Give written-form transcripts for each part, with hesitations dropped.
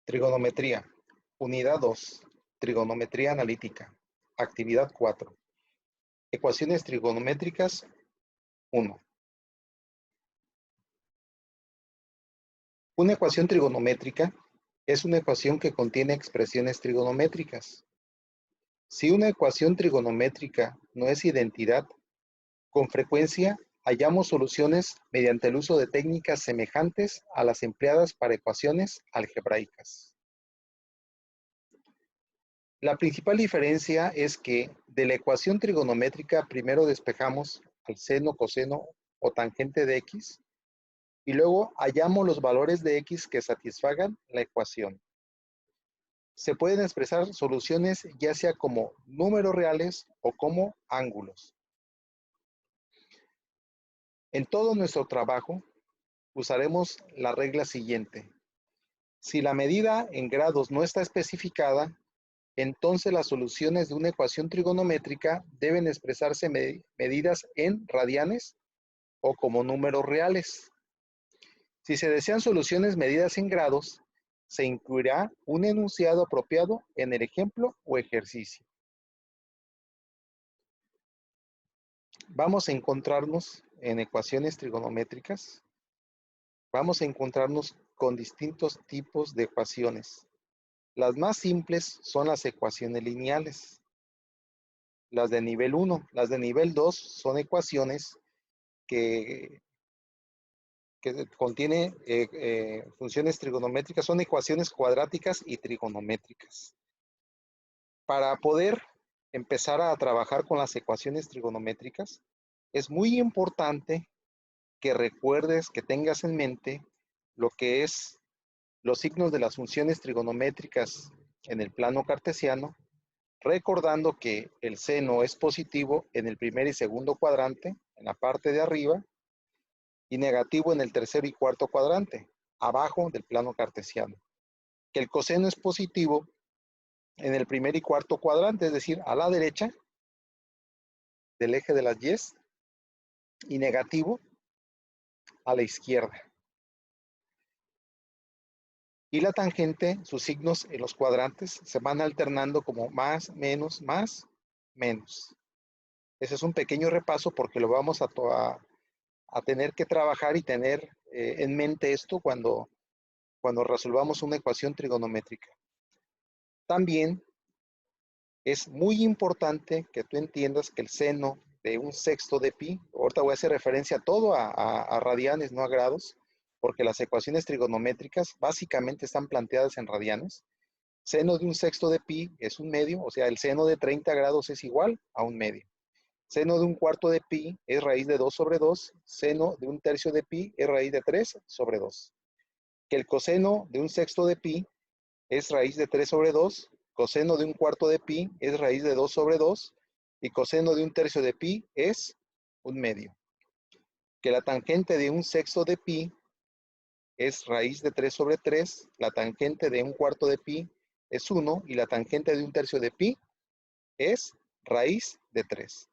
Trigonometría. Unidad 2. Trigonometría analítica. Actividad 4. Ecuaciones trigonométricas 1. Una ecuación trigonométrica es una ecuación que contiene expresiones trigonométricas. Si una ecuación trigonométrica no es identidad, con frecuencia hallamos soluciones mediante el uso de técnicas semejantes a las empleadas para ecuaciones algebraicas. La principal diferencia es que de la ecuación trigonométrica primero despejamos el seno, coseno o tangente de x y luego hallamos los valores de x que satisfagan la ecuación. Se pueden expresar soluciones ya sea como números reales o como ángulos. En todo nuestro trabajo usaremos la regla siguiente. Si la medida en grados no está especificada, entonces las soluciones de una ecuación trigonométrica deben expresarse medidas en radianes o como números reales. Si se desean soluciones medidas en grados, se incluirá un enunciado apropiado en el ejemplo o ejercicio. Vamos a encontrarnos en ecuaciones trigonométricas. Vamos a encontrarnos con distintos tipos de ecuaciones. Las más simples son las ecuaciones lineales. Las de nivel 1. Las de nivel 2 son ecuaciones que contiene funciones trigonométricas, son ecuaciones cuadráticas y trigonométricas. Para poder empezar a trabajar con las ecuaciones trigonométricas, es muy importante que recuerdes, que tengas en mente lo que es los signos de las funciones trigonométricas en el plano cartesiano, recordando que el seno es positivo en el primer y segundo cuadrante, en la parte de arriba, y negativo en el tercero y cuarto cuadrante, abajo del plano cartesiano. Que el coseno es positivo en el primer y cuarto cuadrante, es decir, a la derecha del eje de las Y, y negativo a la izquierda. Y la tangente, sus signos en los cuadrantes se van alternando como más, menos, menos. Ese es un pequeño repaso porque lo vamos a tener que trabajar y tener en mente esto cuando resolvamos una ecuación trigonométrica. También es muy importante que tú entiendas que el seno de un sexto de pi, ahorita voy a hacer referencia a todo a radianes, no a grados, porque las ecuaciones trigonométricas básicamente están planteadas en radianes. Seno de un sexto de pi es un medio, o sea, el seno de 30 grados es igual a un medio. Seno de un cuarto de pi es raíz de 2 sobre 2. Seno de un tercio de pi es raíz de 3 sobre 2. Que el coseno de un sexto de pi es raíz de 3 sobre 2. Coseno de un cuarto de pi es raíz de 2 sobre 2. Y coseno de un tercio de pi es un medio. Que la tangente de un sexto de pi es raíz de 3 sobre 3. La tangente de un cuarto de pi es 1. Y la tangente de un tercio de pi es raíz de 3.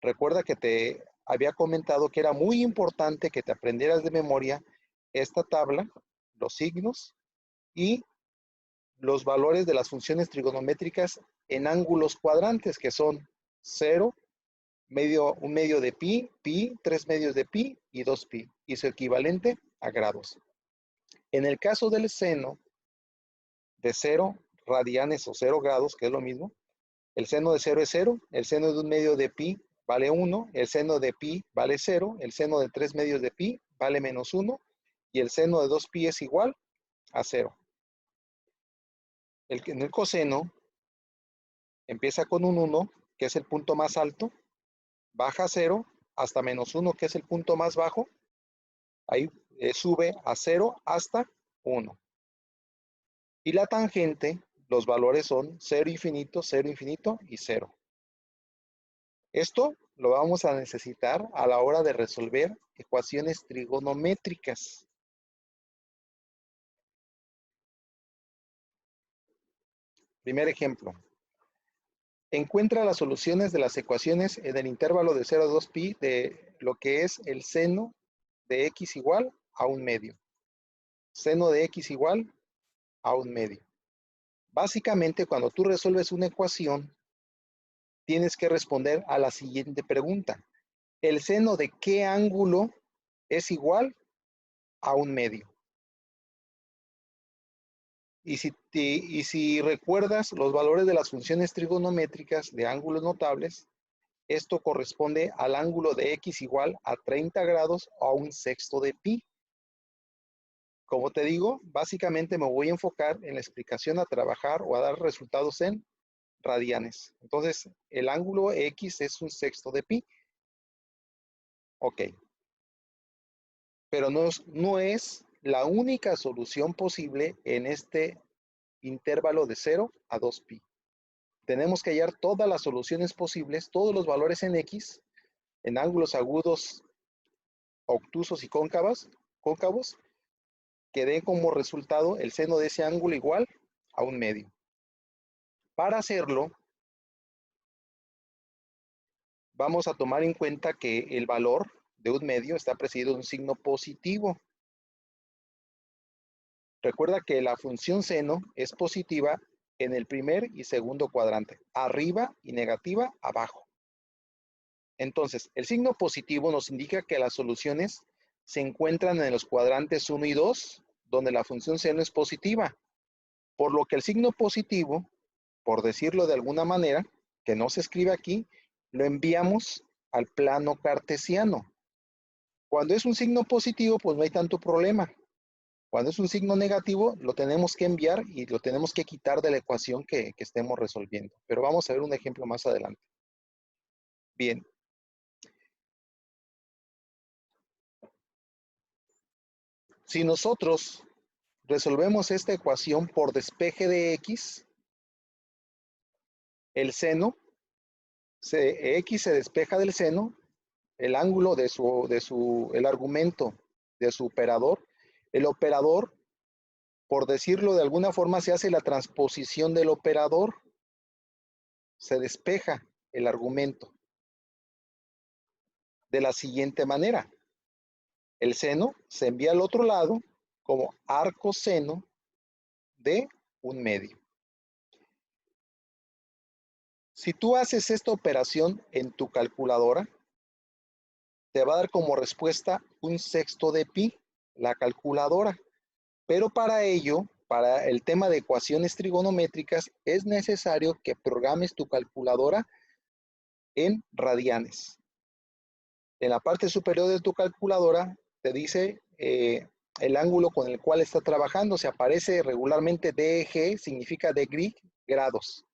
Recuerda que te había comentado que era muy importante que te aprendieras de memoria esta tabla, los signos y los valores de las funciones trigonométricas en ángulos cuadrantes, que son 0, un medio de pi, 3 medios de pi y 2pi, y su equivalente a grados. En el caso del seno de 0 radianes o 0 grados, que es lo mismo, el seno de 0 es 0, el seno de un medio de pi vale 1, el seno de pi vale 0, el seno de 3 medios de pi vale menos 1, y el seno de 2pi es igual a 0. En el coseno empieza con un 1, que es el punto más alto, baja a 0 hasta menos 1, que es el punto más bajo, ahí sube a 0 hasta 1. Y la tangente, los valores son 0 infinito y 0. Esto lo vamos a necesitar a la hora de resolver ecuaciones trigonométricas. Primer ejemplo. Encuentra las soluciones de las ecuaciones en el intervalo de 0 a 2pi de lo que es el seno de x igual a un medio. Seno de x igual a 1/2. Básicamente, cuando tú resuelves una ecuación, tienes que responder a la siguiente pregunta. ¿El seno de qué ángulo es igual a 1/2? Y si recuerdas los valores de las funciones trigonométricas de ángulos notables, esto corresponde al ángulo de x igual a 30 grados o a 1/6 de pi. Como te digo, básicamente me voy a enfocar en la explicación a trabajar o a dar resultados en radianes. Entonces, el ángulo x es 1/6 de pi. Ok. Pero no es la única solución posible en este intervalo de 0 a 2pi. Tenemos que hallar todas las soluciones posibles, todos los valores en x, en ángulos agudos, obtusos y cóncavos, que den como resultado el seno de ese ángulo igual a 1/2. Para hacerlo, vamos a tomar en cuenta que el valor de 1/2 está precedido de un signo positivo. Recuerda que la función seno es positiva en el primer y segundo cuadrante, arriba y negativa abajo. Entonces, el signo positivo nos indica que las soluciones se encuentran en los cuadrantes 1 y 2, donde la función seno es positiva. Por lo que el signo positivo, por decirlo de alguna manera, que no se escribe aquí, lo enviamos al plano cartesiano. Cuando es un signo positivo, pues no hay tanto problema. Cuando es un signo negativo, lo tenemos que enviar y lo tenemos que quitar de la ecuación que estemos resolviendo. Pero vamos a ver un ejemplo más adelante. Bien. Si nosotros resolvemos esta ecuación por despeje de x, el seno, x se despeja del seno, el ángulo el argumento de su operador, el operador, por decirlo de alguna forma, se hace la transposición del operador, se despeja el argumento de la siguiente manera. El seno se envía al otro lado como arco seno de 1/2. Si tú haces esta operación en tu calculadora, te va a dar como respuesta 1/6 de pi, la calculadora. Pero para ello, para el tema de ecuaciones trigonométricas, es necesario que programes tu calculadora en radianes. En la parte superior de tu calculadora te dice el ángulo con el cual está trabajando. Se aparece regularmente DG, significa degree, grados.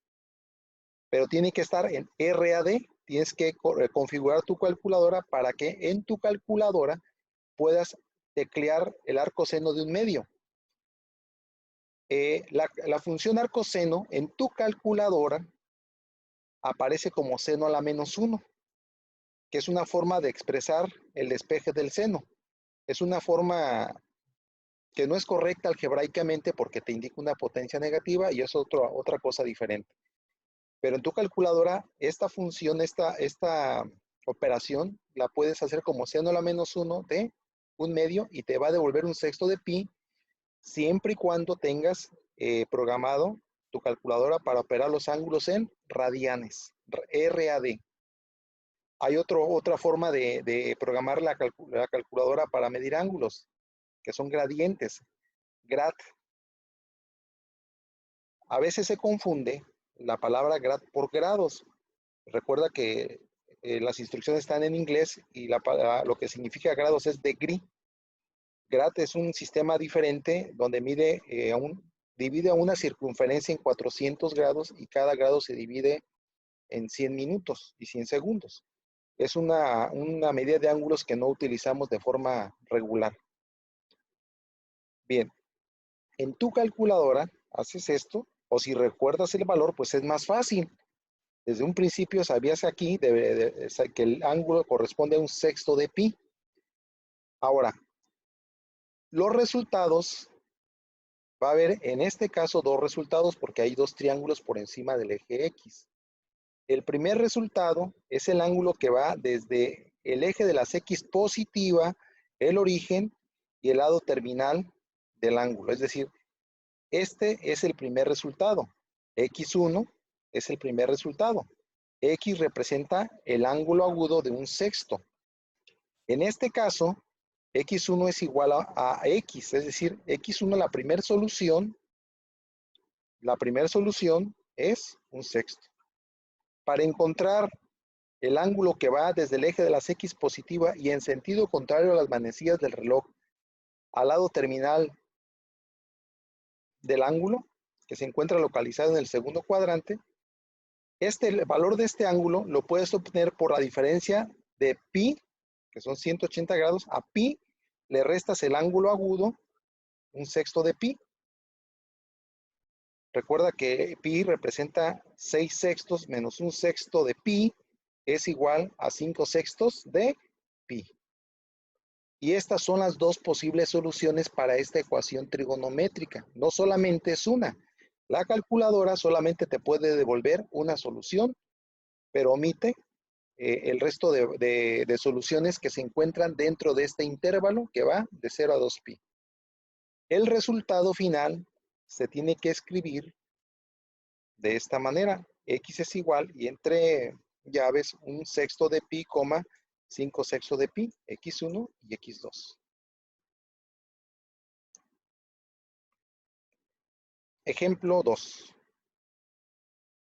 Pero tiene que estar en RAD. Tienes que configurar tu calculadora para que en tu calculadora puedas teclear el arco seno de 1/2. La función arco seno en tu calculadora aparece como seno a la -1, que es una forma de expresar el despeje del seno. Es una forma que no es correcta algebraicamente porque te indica una potencia negativa y es otra cosa diferente. Pero en tu calculadora, esta función, esta operación, la puedes hacer como seno a la -1 de 1/2 y te va a devolver 1/6 de pi, siempre y cuando tengas programado tu calculadora para operar los ángulos en radianes, RAD. Hay otra forma de programar la calculadora para medir ángulos, que son gradientes, grad. A veces se confunde la palabra grad por grados. Recuerda que las instrucciones están en inglés y lo que significa grados es degree. Grad es un sistema diferente donde divide a una circunferencia en 400 grados y cada grado se divide en 100 minutos y 100 segundos. Es una medida de ángulos que no utilizamos de forma regular. Bien, en tu calculadora haces esto, o si recuerdas el valor, pues es más fácil. Desde un principio sabías aquí que el ángulo corresponde a 1/6 de pi. Ahora, los resultados, va a haber en este caso dos resultados porque hay dos triángulos por encima del eje X. El primer resultado es el ángulo que va desde el eje de las X positiva, el origen y el lado terminal del ángulo. Es decir, Este es el primer resultado. X1 es el primer resultado. X representa el ángulo agudo de un sexto. En este caso, X1 es igual a X, es decir, X1, la primera solución es un sexto. Para encontrar el ángulo que va desde el eje de las X positiva y en sentido contrario a las manecillas del reloj al lado terminal del ángulo, que se encuentra localizado en el segundo cuadrante, el valor de este ángulo lo puedes obtener por la diferencia de pi, que son 180 grados, a pi le restas el ángulo agudo, un sexto de pi. Recuerda que pi representa 6 sextos menos un sexto de pi es igual a 5 sextos de pi. Y estas son las dos posibles soluciones para esta ecuación trigonométrica. No solamente es una. La calculadora solamente te puede devolver una solución, pero omite el resto de soluciones que se encuentran dentro de este intervalo que va de 0 a 2pi. El resultado final se tiene que escribir de esta manera. X es igual, y entre llaves, un sexto de pi, 5 sextos de pi, X1 y X2. Ejemplo 2.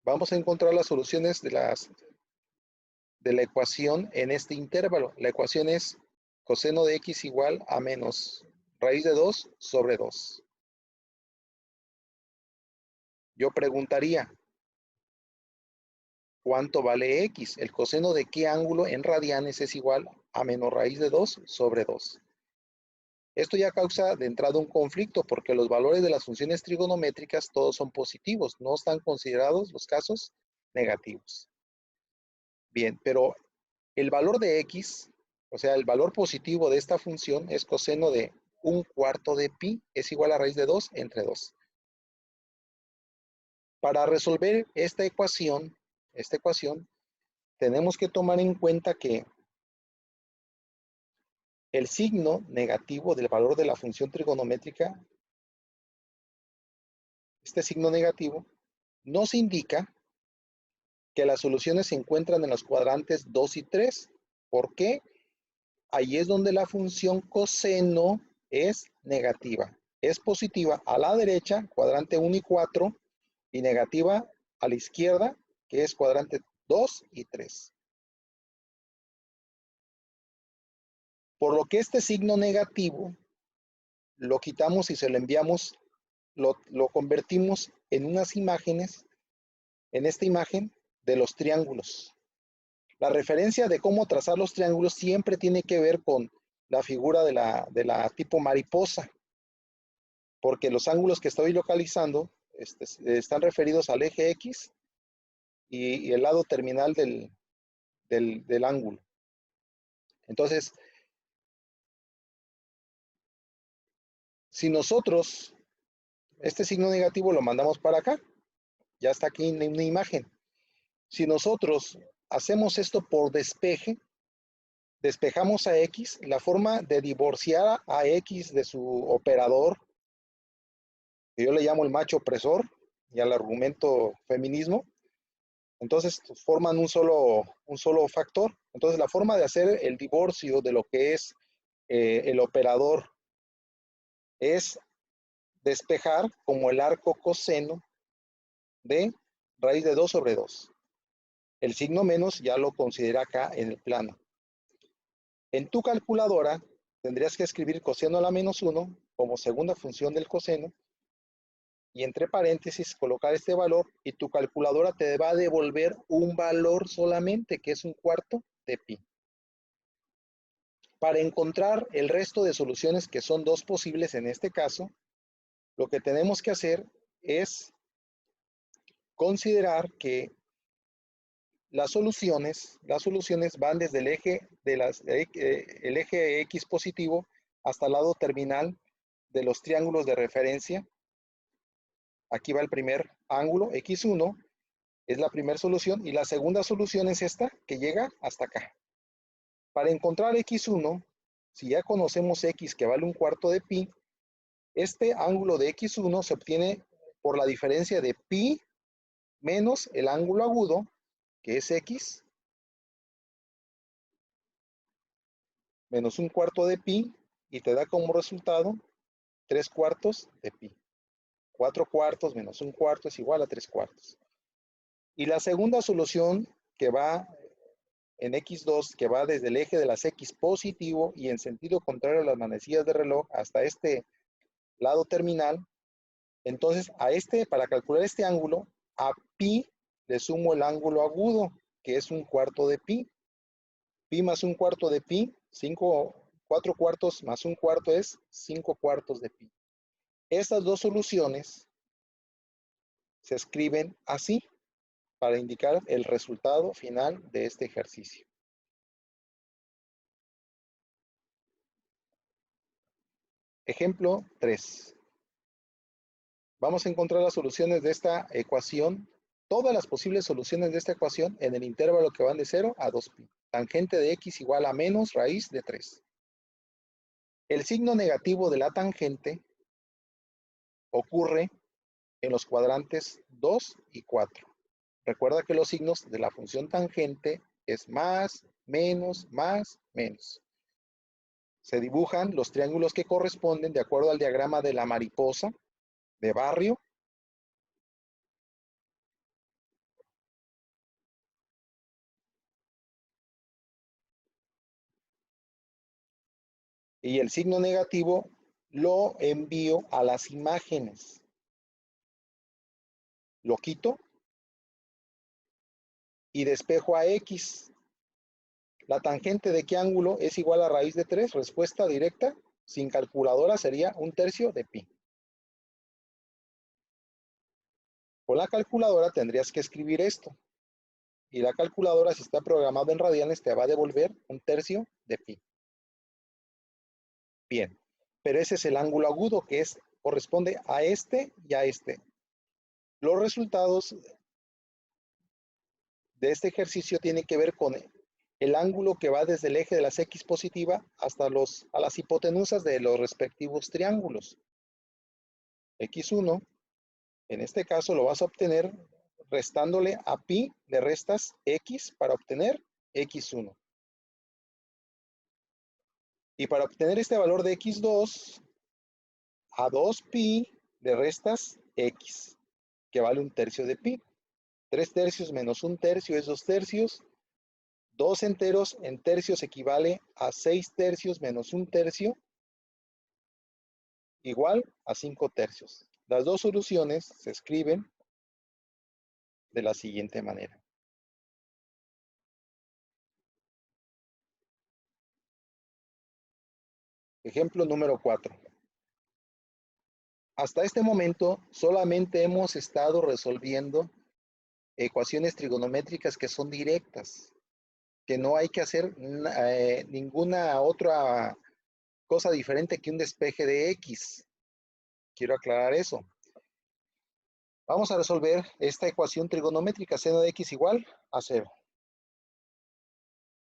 Vamos a encontrar las soluciones de la ecuación en este intervalo. La ecuación es coseno de X igual a menos raíz de 2 sobre 2. Yo preguntaría, ¿cuánto vale X? ¿El coseno de qué ángulo en radianes es igual a menos raíz de 2 sobre 2? Esto ya causa de entrada un conflicto porque los valores de las funciones trigonométricas todos son positivos, no están considerados los casos negativos. Bien, pero el valor de X, o sea, el valor positivo de esta función es coseno de un cuarto de pi, es igual a raíz de 2 entre 2. Para resolver esta ecuación, tenemos que tomar en cuenta que el signo negativo del valor de la función trigonométrica, este signo negativo, nos indica que las soluciones se encuentran en los cuadrantes 2 y 3. ¿Por qué? Ahí es donde la función coseno es negativa. Es positiva a la derecha, cuadrante 1 y 4, y negativa a la izquierda, que es cuadrante 2 y 3. Por lo que este signo negativo lo quitamos y se lo enviamos, lo convertimos en unas imágenes, en esta imagen de los triángulos. La referencia de cómo trazar los triángulos siempre tiene que ver con la figura de la tipo mariposa, porque los ángulos que estoy localizando están referidos al eje X y el lado terminal del ángulo. Entonces, si nosotros este signo negativo lo mandamos para acá, ya está aquí en una imagen. Si nosotros hacemos esto por despeje, despejamos a X, la forma de divorciar a X de su operador, que yo le llamo el macho opresor, y al argumento feminismo, entonces forman un solo factor. Entonces la forma de hacer el divorcio de lo que es el operador es despejar como el arco coseno de raíz de 2 sobre 2. El signo menos ya lo considera acá en el plano. En tu calculadora tendrías que escribir coseno a la menos 1 como segunda función del coseno y entre paréntesis colocar este valor y tu calculadora te va a devolver un valor solamente, que es un cuarto de pi. Para encontrar el resto de soluciones, que son dos posibles en este caso, lo que tenemos que hacer es considerar que las soluciones van desde el eje, el eje X positivo hasta el lado terminal de los triángulos de referencia. Aquí va el primer ángulo, X1, es la primera solución, y la segunda solución es esta, que llega hasta acá. Para encontrar X1, si ya conocemos X, que vale un cuarto de pi, Este ángulo de x1 se obtiene por la diferencia de pi menos el ángulo agudo, que es x, menos 1/4 de pi, y te da como resultado 3/4 de pi. 4/4 menos 1/4 es igual a 3/4. Y la segunda solución, que va en x2, que va desde el eje de las x positivo y en sentido contrario a las manecillas de reloj hasta este lado terminal, entonces para calcular este ángulo, a pi le sumo el ángulo agudo, que es 1/4 de pi. Pi más 1/4 de pi, 4/4 más 1/4 es 5/4 de pi. Estas dos soluciones se escriben así para indicar el resultado final de este ejercicio. Ejemplo 3. Vamos a encontrar las soluciones de esta ecuación, todas las posibles soluciones de esta ecuación en el intervalo que van de 0 a 2pi. Tangente de x igual a menos raíz de 3. El signo negativo de la tangente ocurre en los cuadrantes 2 y 4. Recuerda que los signos de la función tangente es más, menos, más, menos. Se dibujan los triángulos que corresponden de acuerdo al diagrama de la mariposa de barrio. Y el signo negativo lo envío a las imágenes. Lo quito y despejo a x. ¿La tangente de qué ángulo es igual a raíz de 3? Respuesta directa, sin calculadora, sería 1/3 de pi. Con la calculadora tendrías que escribir esto. Y la calculadora, si está programada en radianes, te va a devolver 1/3 de pi. Bien, pero ese es el ángulo agudo, que corresponde a este y a este. Los resultados de este ejercicio tienen que ver con el ángulo que va desde el eje de las x positiva hasta a las hipotenusas de los respectivos triángulos. x1, en este caso lo vas a obtener restándole a pi, le restas x para obtener x1. Y para obtener este valor de x2, a 2pi le restas x, que vale 1/3 de pi. 3/3 menos 1/3 es 2/3. 2 enteros en tercios equivale a 6/3 menos 1/3, igual a 5/3. Las dos soluciones se escriben de la siguiente manera. Ejemplo número 4. Hasta este momento solamente hemos estado resolviendo ecuaciones trigonométricas que son directas, que no hay que hacer ninguna otra cosa diferente que un despeje de x. Quiero aclarar eso. Vamos a resolver esta ecuación trigonométrica, seno de x igual a 0.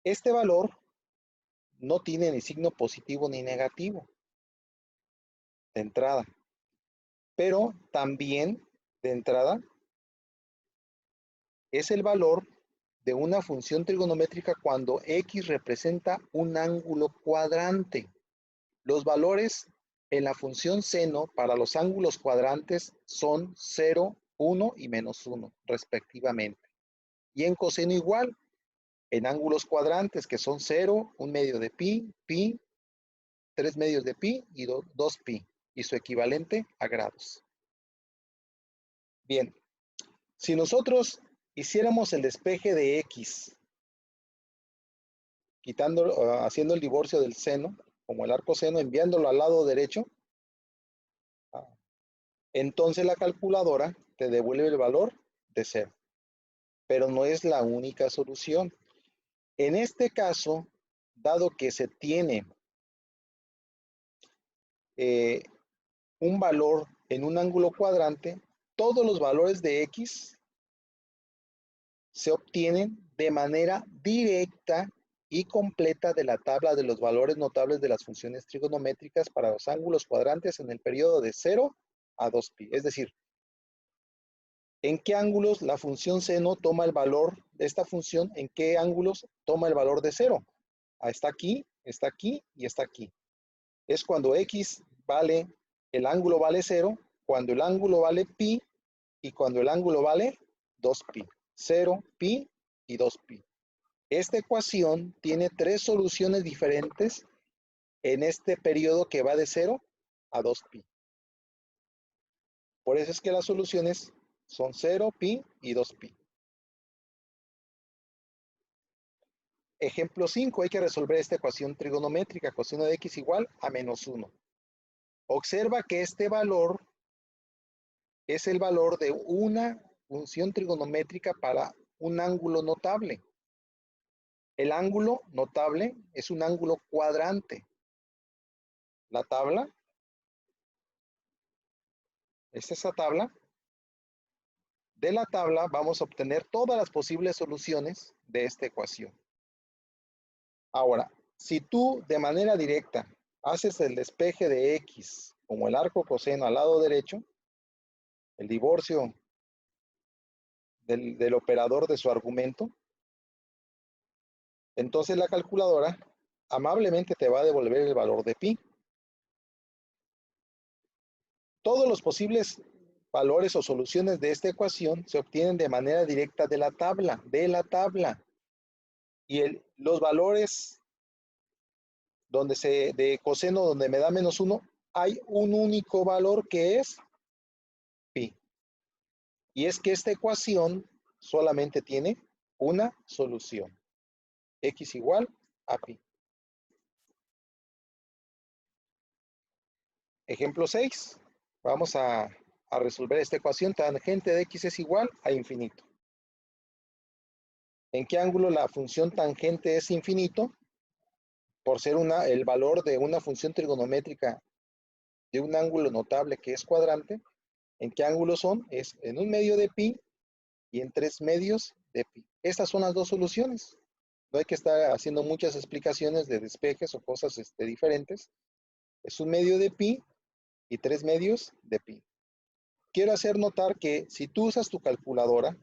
Este valor no tiene ni signo positivo ni negativo de entrada, pero también de entrada es el valor de una función trigonométrica cuando x representa un ángulo cuadrante. Los valores en la función seno para los ángulos cuadrantes son 0, 1 y menos 1 respectivamente. Y en coseno igual, en ángulos cuadrantes que son 0, 1/2 de pi, pi, 3/2 de pi y 2pi, y su equivalente a grados. Bien, si nosotros hiciéramos el despeje de x, haciendo el divorcio del seno, como el arco seno, enviándolo al lado derecho, entonces la calculadora te devuelve el valor de 0. Pero no es la única solución. En este caso, dado que se tiene un valor en un ángulo cuadrante, todos los valores de x se obtienen de manera directa y completa de la tabla de los valores notables de las funciones trigonométricas para los ángulos cuadrantes en el periodo de 0 a 2pi. Es decir, ¿en qué ángulos la función seno toma el valor de esta función? ¿En qué ángulos toma el valor de 0? Está aquí y está aquí. Es cuando x vale, el ángulo vale 0, cuando el ángulo vale pi y cuando el ángulo vale 2pi. 0, pi y 2pi. Esta ecuación tiene tres soluciones diferentes en este periodo que va de 0 a 2pi. Por eso es que las soluciones son 0, pi y 2pi. Ejemplo 5, hay que resolver esta ecuación trigonométrica, coseno de x igual a menos 1. Observa que este valor es el valor de una función trigonométrica para un ángulo notable. El ángulo notable es un ángulo cuadrante. La tabla, esta es la tabla. De la tabla vamos a obtener todas las posibles soluciones de esta ecuación. Ahora, si tú de manera directa haces el despeje de x como el arco coseno al lado derecho, el divorcio del operador de su argumento, entonces la calculadora amablemente te va a devolver el valor de pi. Todos los posibles valores o soluciones de esta ecuación se obtienen de manera directa de la tabla, Y los valores de coseno donde me da menos 1, hay un único valor que es pi. Y es que esta ecuación solamente tiene una solución. X igual a pi. Ejemplo 6. Vamos a resolver esta ecuación. Tangente de x es igual a infinito. ¿En qué ángulo la función tangente es infinito? Por ser el valor de una función trigonométrica de un ángulo notable que es cuadrante. ¿En qué ángulo son? Es en 1/2 de pi y en 3/2 de pi. Estas son las dos soluciones. No hay que estar haciendo muchas explicaciones de despejes o cosas diferentes. Es 1/2 de pi y 3/2 de pi. Quiero hacer notar que si tú usas tu calculadora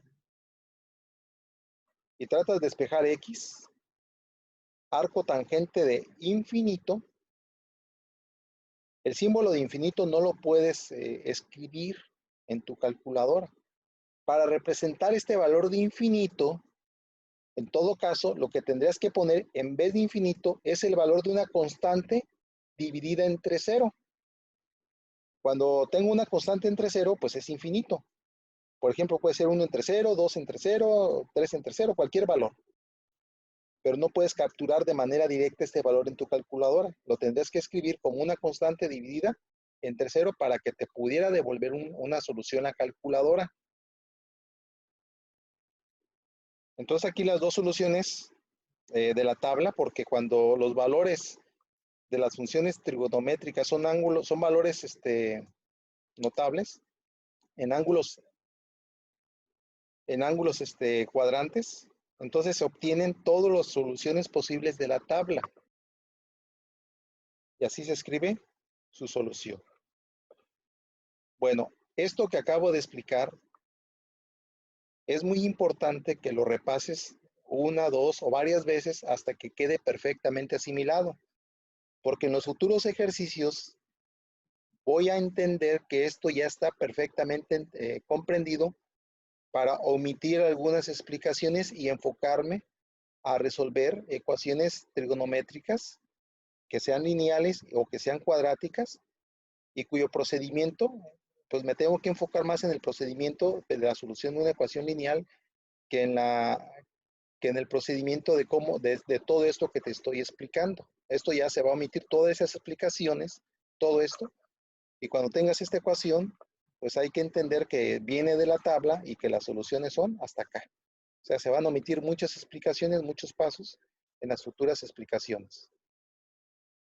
y tratas de despejar x, arco tangente de infinito, el símbolo de infinito no lo puedes escribir en tu calculadora. Para representar este valor de infinito, en todo caso, lo que tendrías que poner en vez de infinito es el valor de una constante dividida entre 0. Cuando tengo una constante entre 0, pues es infinito. Por ejemplo, puede ser 1 entre 0, 2 entre 0, 3 entre 0, cualquier valor. Pero no puedes capturar de manera directa este valor en tu calculadora. Lo tendrás que escribir como una constante dividida entre 0 para que te pudiera devolver una solución a calculadora. Entonces aquí las dos soluciones de la tabla, porque cuando los valores de las funciones trigonométricas son valores notables, en ángulos cuadrantes, entonces se obtienen todas las soluciones posibles de la tabla. Y así se escribe su solución. Bueno, esto que acabo de explicar es muy importante que lo repases una, dos o varias veces hasta que quede perfectamente asimilado. Porque en los futuros ejercicios voy a entender que esto ya está perfectamente comprendido para omitir algunas explicaciones y enfocarme a resolver ecuaciones trigonométricas que sean lineales o que sean cuadráticas y cuyo procedimiento, pues me tengo que enfocar más en el procedimiento de la solución de una ecuación lineal que en el procedimiento de todo esto que te estoy explicando. Esto ya se va a omitir todas esas explicaciones, todo esto, y cuando tengas esta ecuación, pues hay que entender que viene de la tabla y que las soluciones son hasta acá. O sea, se van a omitir muchas explicaciones, muchos pasos en las futuras explicaciones.